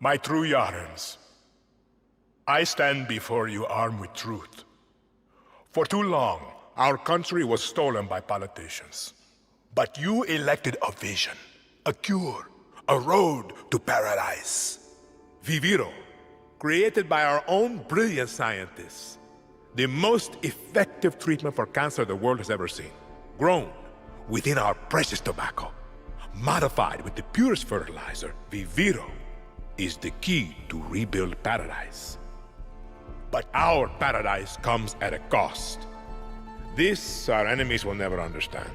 My true Yarans, I stand before you armed with truth. For too long, our country was stolen by politicians. But you elected a vision, a cure, a road to paradise. Viviro, created by our own brilliant scientists. The most effective treatment for cancer the world has ever seen. Grown within our precious tobacco. Modified with the purest fertilizer, Viviro is the key to rebuild paradise. But our paradise comes at a cost. This our enemies will never understand.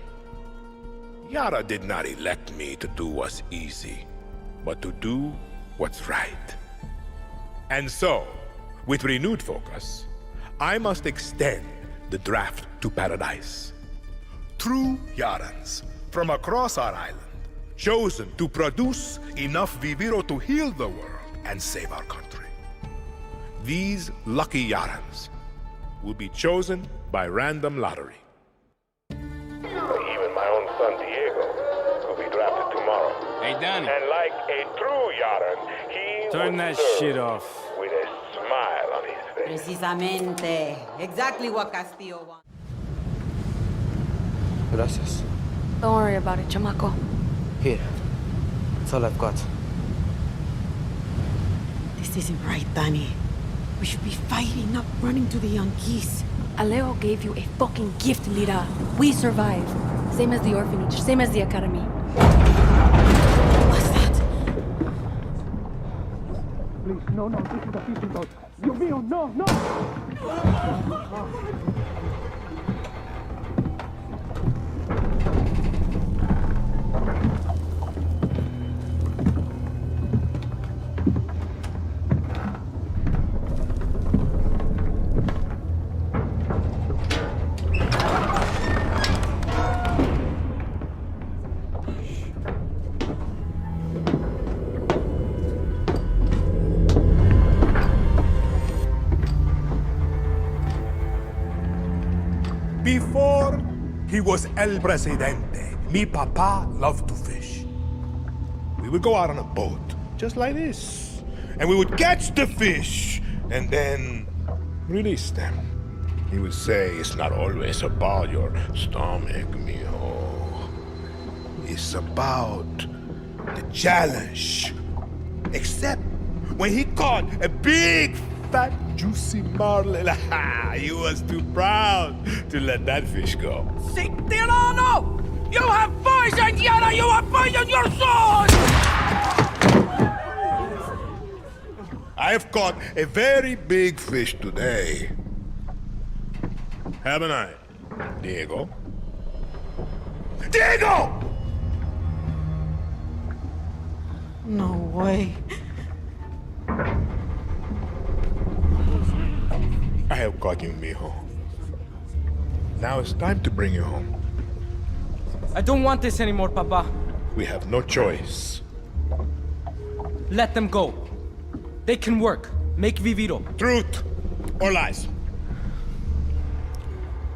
Yara did not elect me to do what's easy, but to do what's right. And so, with renewed focus, I must extend the draft to paradise. True Yarans from across our island, chosen to produce enough Viviro to heal the world and save our country. These lucky Yarans will be chosen by random lottery. Even my own son Diego will be drafted tomorrow. Hey, Danny. And like a true Yaran, he Turn will that serve shit off. with a smile on his face. Precisamente. Exactly what Castillo wants. Gracias. Don't worry about it, chamaco. Here. That's all I've got. This isn't right, Danny. We should be fighting, not running to the Yankees. Alejo gave you a fucking gift, Lira. We survived. Same as the orphanage, same as the academy. What's that? Please, no, this is a fishing boat. Dios mío, no! Before he was El Presidente, mi papa loved to fish. We would go out on a boat, just like this, and we would catch the fish and then release them. He would say, it's not always about your stomach, mijo. It's about the challenge. Except when he caught a big, fat, juicy marlin, he was too proud to let that fish go. Si tirano! You have poisoned Yara! You have poisoned your soul! I have caught a very big fish today. Haven't I, Diego? Diego! No way. I have caught you, mijo. Now it's time to bring you home. I don't want this anymore, Papa. We have no choice. Let them go. They can work. Make Viviro. Truth or lies?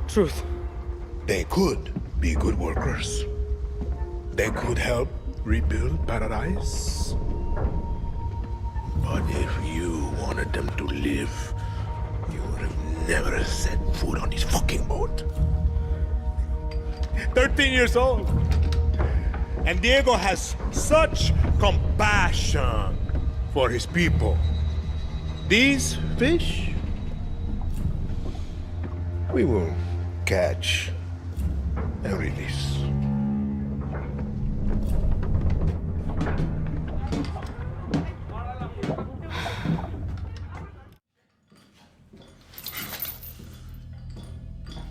Truth. They could be good workers. They could help rebuild paradise. But if you wanted them to live, you would have never set foot on this fucking boat. 13 years old. And Diego has such compassion for his people. These fish, we will catch and release.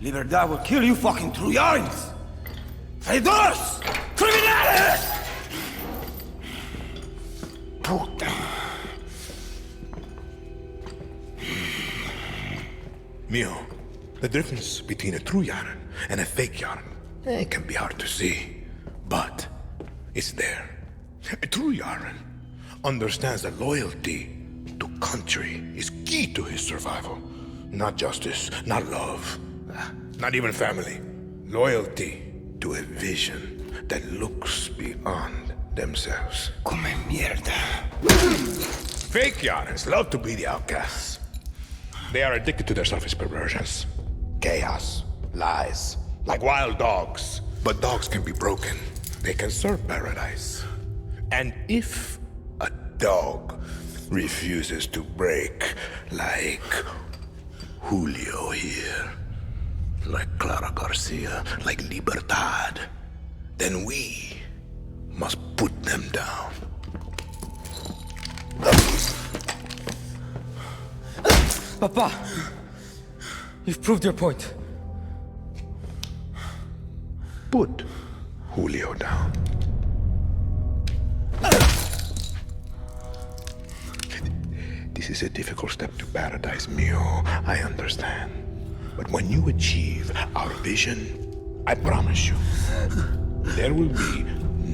Libertad will kill you fucking Trujans! Traidores! Criminales! Puta. Mio, the difference between a true Yaran and a fake Yaran, it can be hard to see, but it's there. A true Yaran understands that loyalty to country is key to his survival. Not justice, not love, not even family. Loyalty to a vision that looks beyond themselves. Come mierda. Fake Yarans love to be the outcasts. They are addicted to their selfish perversions. Chaos, lies, like wild dogs. But dogs can be broken. They can serve paradise. And if a dog refuses to break, like Julio here, like Clara Garcia, like Libertad, then we must put them down. Papa! You've proved your point. Put Julio down. This is a difficult step to paradise, Mio. I understand. But when you achieve our vision, I promise you, there will be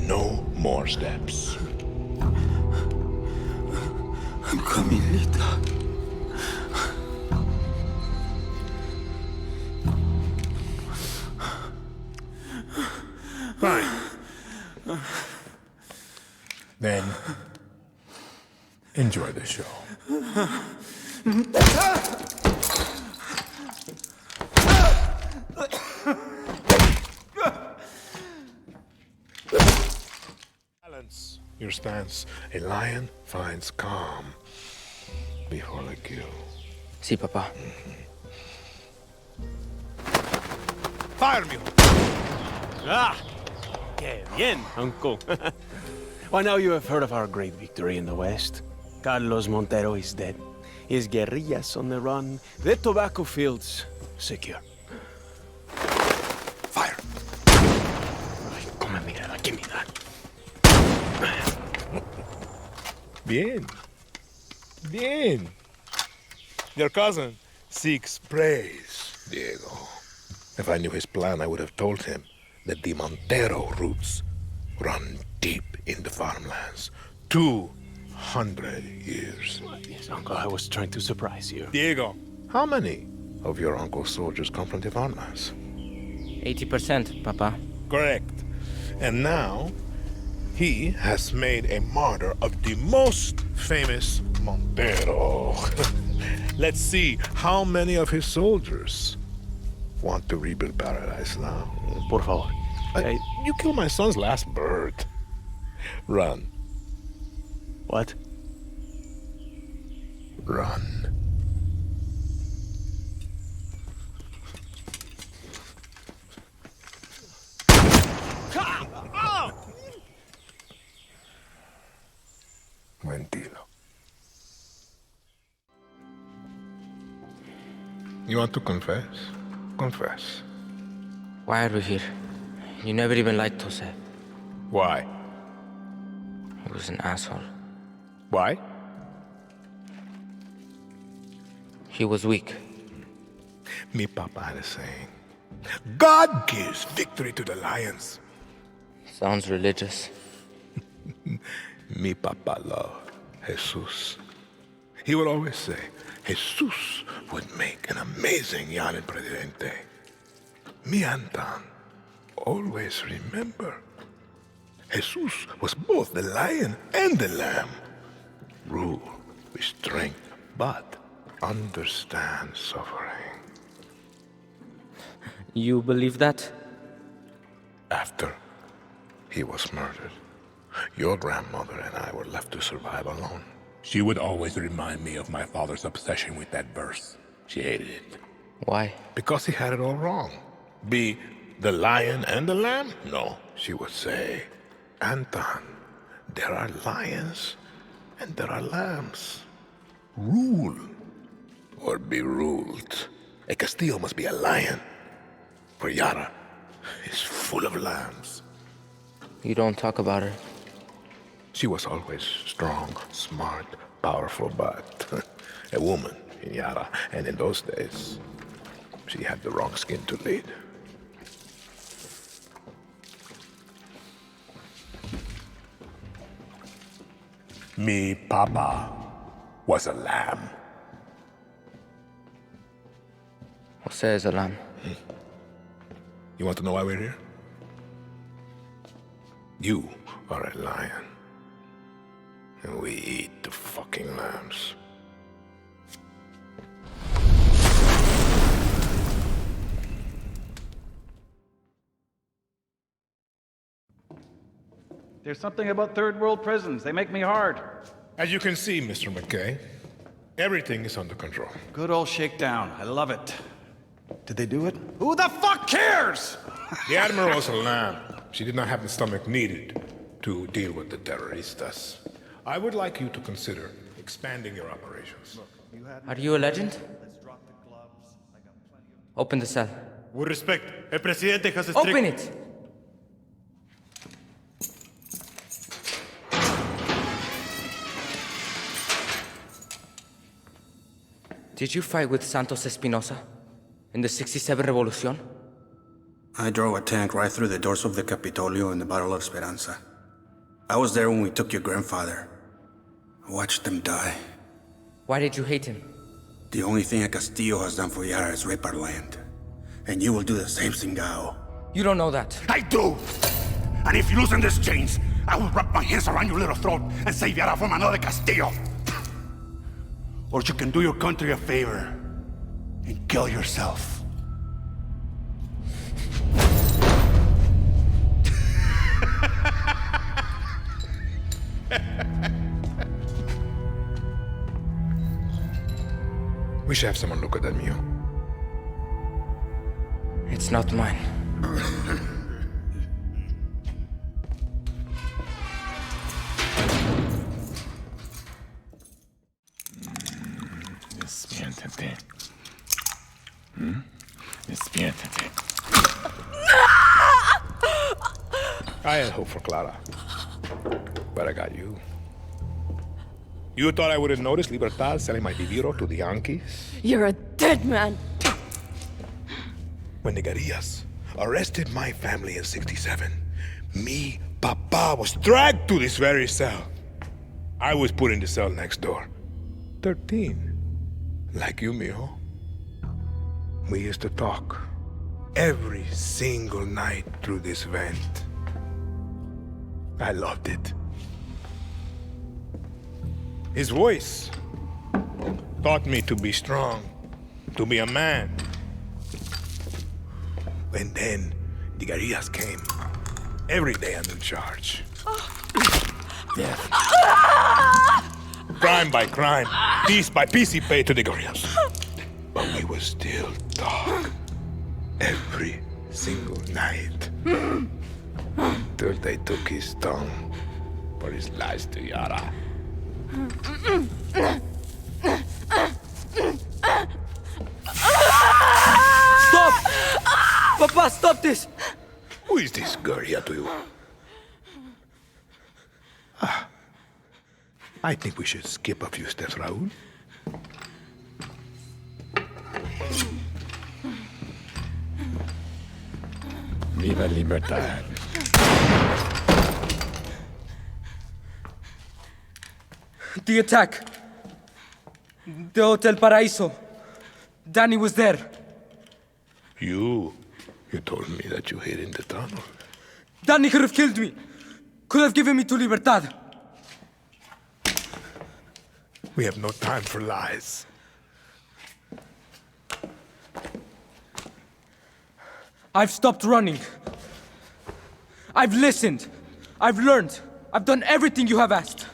no more steps. I'm coming, Lita. Fine. Then, enjoy the show. Balance your stance. A lion finds calm before the kill. Sí, Papa. Fire me! Ah! Que bien, uncle. Why, now you have heard of our great victory in the West. Carlos Montero is dead. His guerrillas on the run. The tobacco fields secure. Fire! Ay, come mira, give me that. Bien. Bien. Your cousin seeks praise, Diego. If I knew his plan, I would have told him that the Montero roots run deep in the farmlands. 200 years. Yes, uncle, I was trying to surprise you. Diego, how many of your uncle's soldiers come from the farmlands? 80%, Papa. Correct. And now, he has made a martyr of the most famous Montero. Let's see how many of his soldiers want to rebuild paradise now. Por favor. You killed my son's last bird. Run. What? Run. Mentilo. You want to confess? Confess. Why are we here? You never even liked Jose. Why? He was an asshole. Why? He was weak. Me papa had a saying. God gives victory to the lions. Sounds religious. Mi papa loved Jesus. He would always say, Jesus would make an amazing Yanin Presidente. Mi Anton always remember, Jesus was both the lion and the lamb. Rule with strength, but understand suffering. You believe that? After he was murdered, your grandmother and I were left to survive alone. She would always remind me of my father's obsession with that verse. She hated it. Why? Because he had it all wrong. Be the lion and the lamb? No, she would say, Anton, there are lions and there are lambs. Rule or be ruled. A Castillo must be a lion, for Yara is full of lambs. You don't talk about her. She was always strong, smart, powerful, but a woman in Yara. And in those days, she had the wrong skin to lead. Me papa was a lamb. Jose is a lamb. You want to know why we're here? You are a lion. and we eat the fucking lambs. There's something about third world prisons. They make me hard. As you can see, Mr. McKay, everything is under control. Good old shakedown. I love it. Did they do it? Who the fuck cares? The Admiral's a lamb. She did not have the stomach needed to deal with the terroristas. I would like you to consider expanding your operations. Are you a legend? Open the cell. With respect, el presidente has a Open it! Did you fight with Santos Espinosa in the 67 Revolution? I drove a tank right through the doors of the Capitolio in the Battle of Esperanza. I was there when we took your grandfather. I watched him die. Why did you hate him? The only thing a Castillo has done for Yara is rape our land. And you will do the same, Singao. You don't know that. I do! And if you loosen these chains, I will wrap my hands around your little throat and save Yara from another Castillo. Or you can do your country a favor and kill yourself. We should have someone look at that mule. It's not mine. Despiértate. Despiértate. I had hope for Clara, but I got you. You thought I wouldn't notice Libertad selling my Viviro to the Yankees? You're a dead man. When the guerrillas arrested my family in 67, me, Papa, was dragged to this very cell. I was put in the cell next door. 13. Like you, mijo. We used to talk every single night through this vent. I loved it. His voice taught me to be strong, to be a man. And then the guerrillas came. Every day a new charge. Death. Crime by crime, piece by piece he paid to the guerrillas. But we would still talk every single night. Till they took his tongue for his lies to Yara. Stop! Papa, stop this! Who is this guerrilla to you? I think we should skip a few steps, Raúl. Viva Libertad. The attack. The Hotel Paraíso. Danny was there. You told me that you hid in the tunnel. Danny could have killed me. Could have given me to Libertad. We have no time for lies. I've stopped running. I've listened. I've learned. I've done everything you have asked.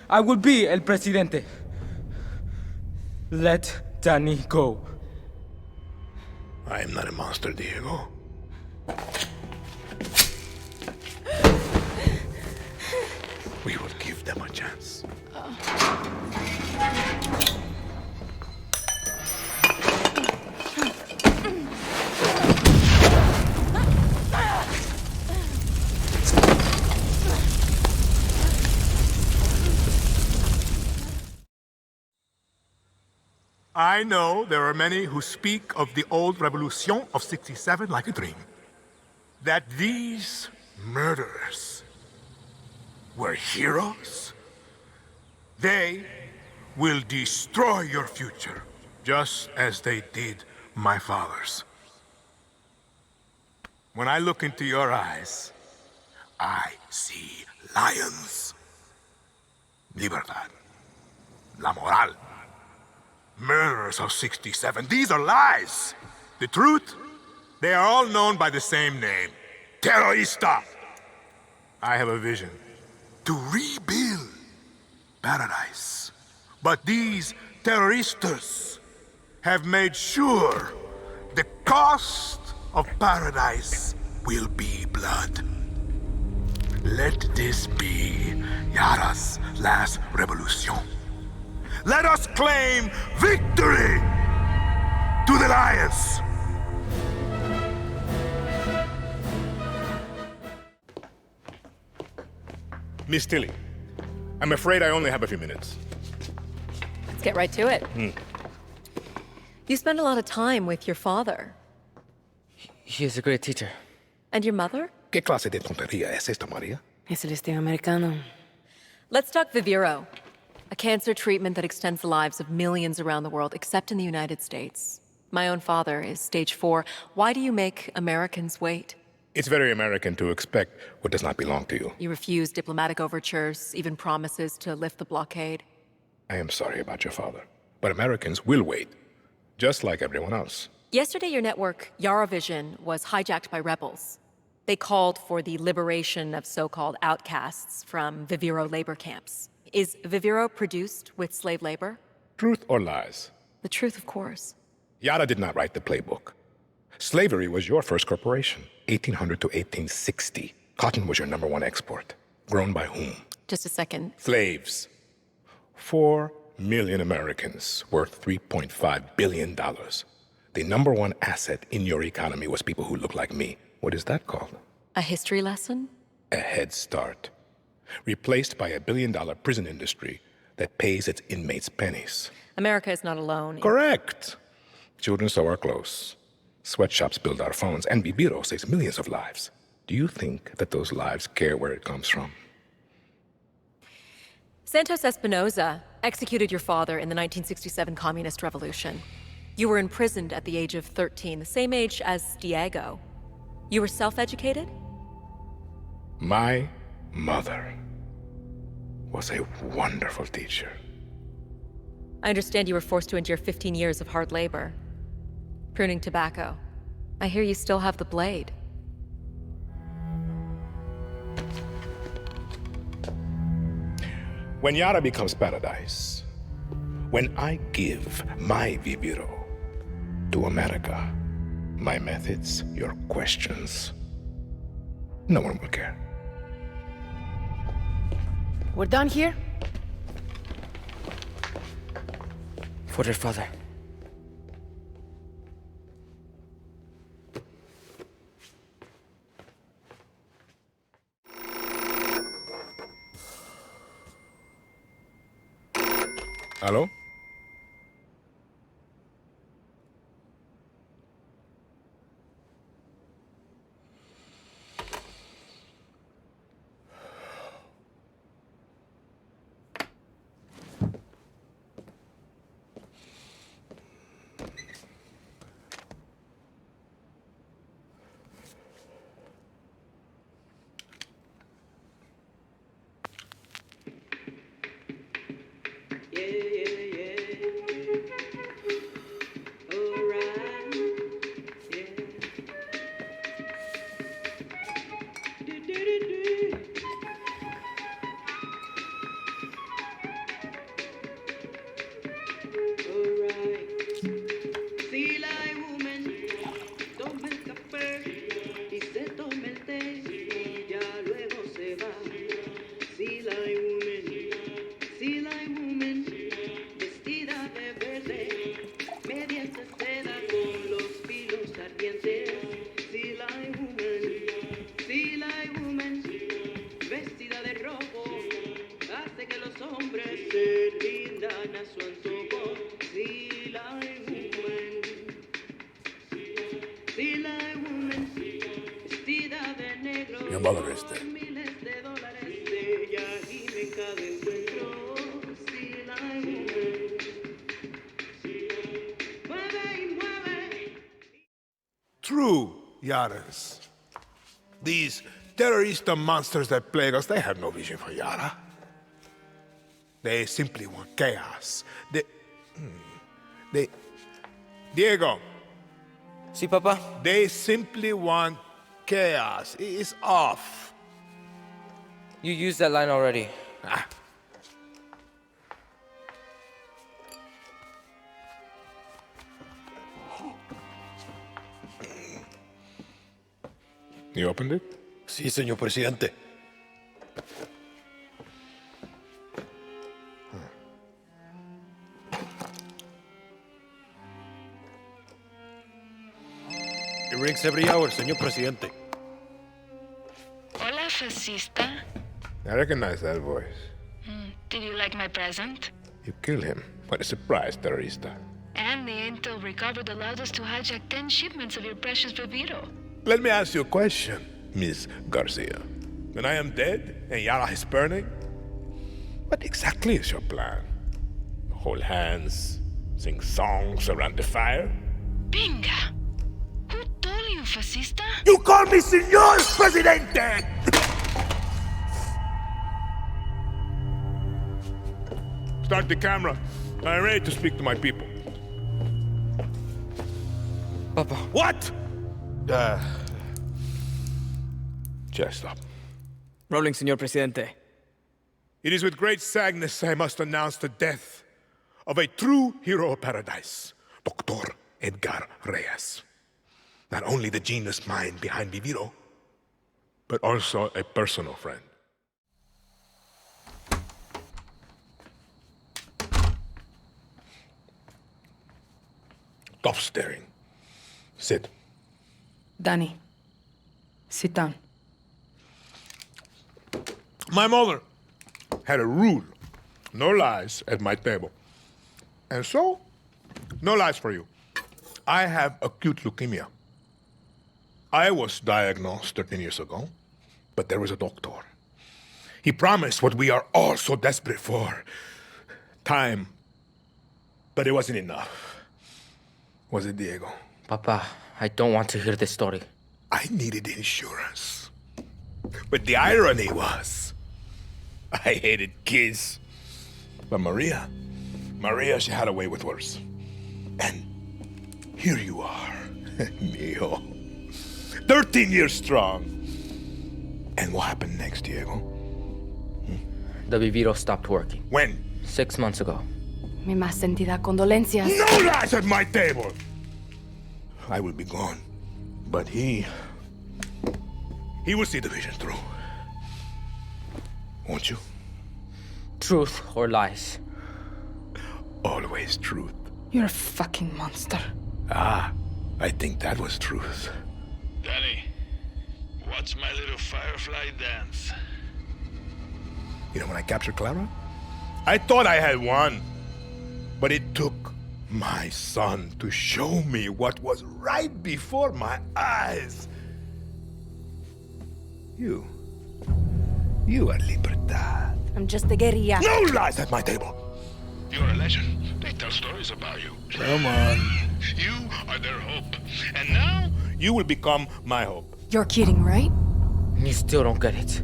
I will be El Presidente. Let Danny go. I am not a monster, Diego. We will give them a chance. I know there are many who speak of the old Revolution of 67 like a dream. That these murderers were heroes. They will destroy your future, just as they did my father's. When I look into your eyes, I see lions. libertad, la moral, murders of 67. These are lies. The truth, they are all known by the same name, terrorista. I have a vision to rebuild paradise. But these terroristas have made sure the cost of paradise will be blood. Let this be Yara's last revolution. Let us claim victory to the lions! Miss Tilly, I'm afraid I only have a few minutes. Let's get right to it. You spend a lot of time with your father. He is a great teacher. And your mother? ¿Qué clase de tontería es esta, María? Es el estilo americano. Let's talk Viviro, a cancer treatment that extends the lives of millions around the world, except in the United States. My own father is stage 4. Why do you make Americans wait? It's very American to expect what does not belong to you. You refuse diplomatic overtures, even promises to lift the blockade. I am sorry about your father, but Americans will wait, just like everyone else. Yesterday, your network, Yaravision, was hijacked by rebels. They called for the liberation of so-called outcasts from Viviro labor camps. Is Viviro produced with slave labor? Truth or lies? The truth, of course. Yara did not write the playbook. Slavery was your first corporation, 1800 to 1860. Cotton was your #1 export. Grown by whom? Just a second. Slaves. 4 million Americans worth $3.5 billion. The #1 asset in your economy was people who look like me. What is that called? A history lesson? A head start. Replaced by a $1 billion prison industry that pays its inmates pennies. America is not alone. Correct. Children sew our clothes. Sweatshops build our phones, and Viviro saves millions of lives. Do you think that those lives care where it comes from? Santos Espinosa executed your father in the 1967 Communist Revolution. You were imprisoned at the age of 13, the same age as Diego. You were self-educated? My mother was a wonderful teacher. I understand you were forced to endure 15 years of hard labor. Pruning tobacco. I hear you still have the blade. When Yara becomes paradise, when I give my Viviro to America, my methods, your questions, no one will care. We're done here? For your father. Hello? Your mother is dead. True, Yaras. These terrorista monsters that plague us, they have no vision for Yara. They simply want chaos. Diego, See, Papa? they simply want chaos. It's off. You used that line already. You opened it? Sí, señor presidente. It rings every hour, señor presidente. Hola, fascista. I recognize that voice. Did you like my present? You killed him. What a surprise, terrorista. And the intel recovered allowed us to hijack 10 shipments of your precious Viviro. Let me ask you a question, Miss Garcia. When I am dead and Yara is burning, what exactly is your plan? Hold hands, sing songs around the fire? Pinga! Who told you, fascista? You call me Señor Presidente! Start the camera. I'm ready to speak to my people. Papa. What? Just stop. Rolling, Señor Presidente. It is with great sadness I must announce the death of a true hero of paradise, Dr. Edgar Reyes. Not only the genius mind behind Viviro, but also a personal friend. Stop staring. Sit. Danny, sit down. My mother had a rule: no lies at my table. And so, no lies for you. I have acute leukemia. I was diagnosed 13 years ago, but there was a doctor. He promised what we are all so desperate for: time. But it wasn't enough. Was it, Diego? Papa, I don't want to hear this story. I needed insurance. But the irony was, I hated kids. But Maria, she had a way with words. And here you are, Mio. 13 years strong. And what happened next, Diego? The Viviro stopped working. When? 6 months ago. Mi más sentida condolencias. No lies at my table! I will be gone. But he will see the vision through. Won't you? Truth or lies? Always truth. You're a fucking monster. Ah, I think that was truth. Danny, watch my little firefly dance. You know when I captured Clara? I thought I had won. But it took my son to show me what was right before my eyes. You are Libertad. I'm just a guerrilla. No lies at my table. You're a legend. They tell stories about you. Come on. You are their hope. And now, You will become my hope. You're kidding, right? You still don't get it.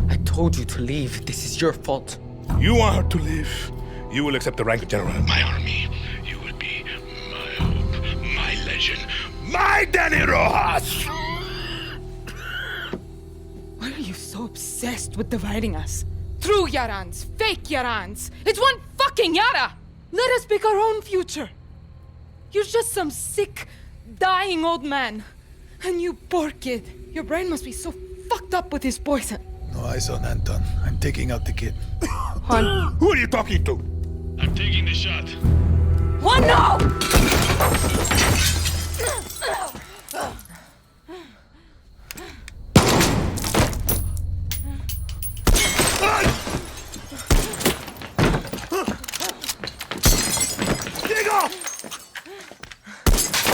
I told you to leave. This is your fault. You want her to live. You will accept the rank of general of my army, you will be my hope, my legend, my Danny Rojas! Why are you so obsessed with dividing us? True Yarans, fake Yarans. It's one fucking Yara! Let us pick our own future. You're just some sick, dying old man. And you poor kid. Your brain must be so fucked up with his poison. No eyes on Anton. I'm taking out the kid. Juan. Who are you talking to? I'm taking the shot. Juan, no! Diego!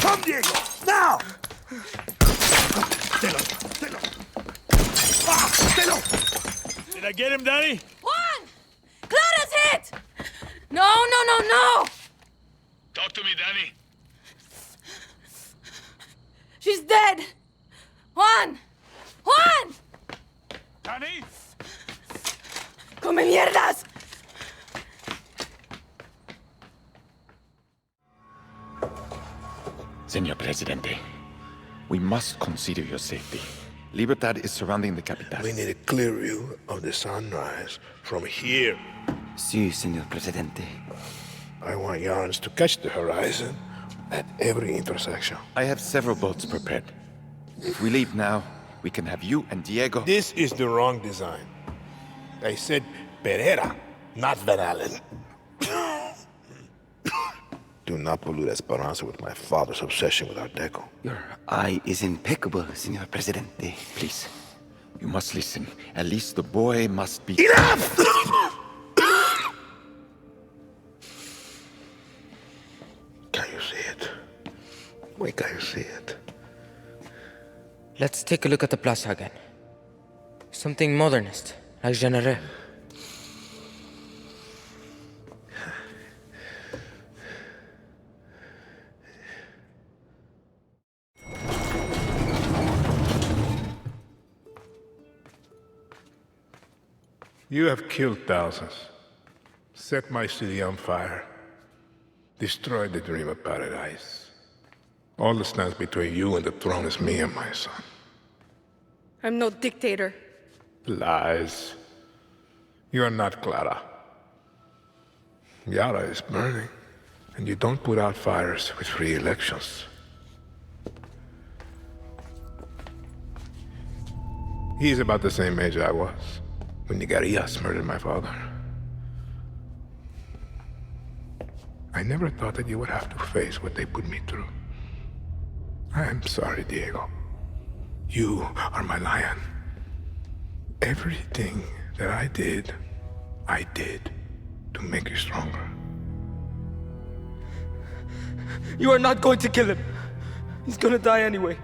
Come, Diego! Now! Stay low. Did I get him, Danny? Juan! Clara's hit! No! Talk to me, Danny. She's dead! Juan! Danny? ¡Come mierdas! Señor Presidente, we must consider your safety. Libertad is surrounding the capital. We need a clear view of the sunrise from here. Sí, señor Presidente. I want yarns to catch the horizon at every intersection. I have several boats prepared. If we leave now, we can have you and Diego. This is the wrong design. I said Pereira, not Van Allen. Do not pollute Esperanza with my father's obsession with Art Deco. Your eye is impeccable, señor Presidente. Please, you must listen. At least the boy must be... Enough! Can you see it? Where can you see it? Let's take a look at the plaza again. Something modernist, like Genere. You have killed thousands, set my city on fire, destroyed the dream of paradise. All that stands between you and the throne is me and my son. I'm no dictator. Lies. You are not Clara. Yara is burning, and you don't put out fires with free elections. He's about the same age I was when Nigarias murdered my father. I never thought that you would have to face what they put me through. I am sorry, Diego. You are my lion. Everything that I did to make you stronger. You are not going to kill him. He's gonna die anyway.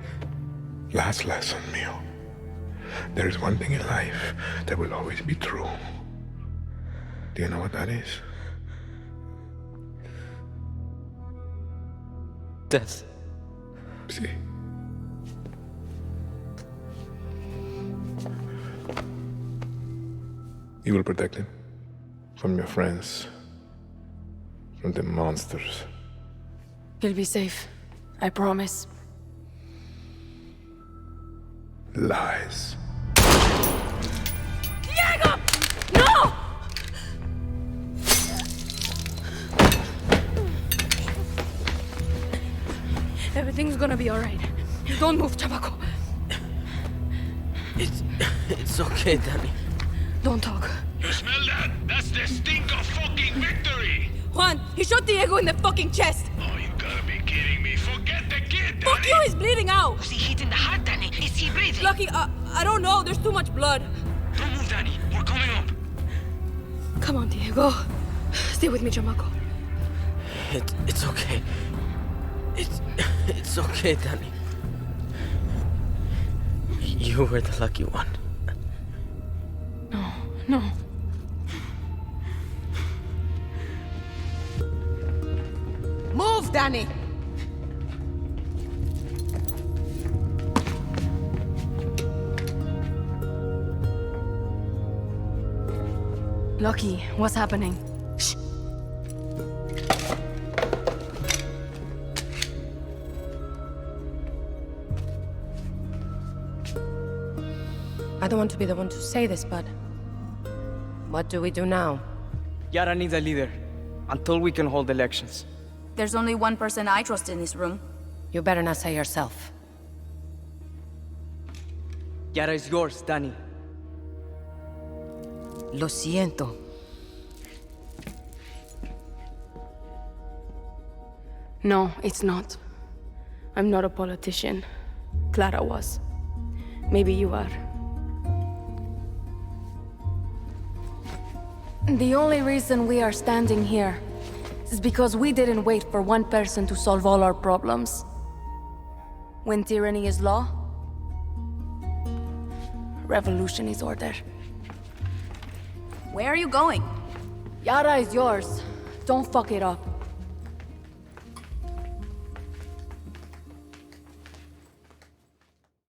Last lesson, Mio. There is one thing in life that will always be true. Do you know what that is? Death. See. You will protect him from your friends, from the monsters. He'll be safe. I promise. Lies. Diego! No! Everything's gonna be alright. Don't move, Chabaco. It's okay, Danny. Don't talk. You smell that? That's the stink of fucking victory! Juan, he shot Diego in the fucking chest. Oh, you gotta be kidding me. Forget the kid, Fuck you, he's bleeding out. Was he hit in the heart, Danny? Is he breathing? Lucky, I don't know. There's too much blood. Don't move, Danny. We're coming up. Come on, Diego. Stay with me, Chamaco. It's okay. It's okay, Danny. You were the lucky one. No. Move, Danny! Lucky, what's happening? Shh. I don't want to be the one to say this, but what do we do now? Yara needs a leader until we can hold elections. There's only one person I trust in this room. You better not say yourself. Yara is yours, Danny. Lo siento. No, it's not. I'm not a politician. Clara was. Maybe you are. The only reason we are standing here is because we didn't wait for one person to solve all our problems. When tyranny is law, revolution is order. Where are you going? Yara is yours. Don't fuck it up.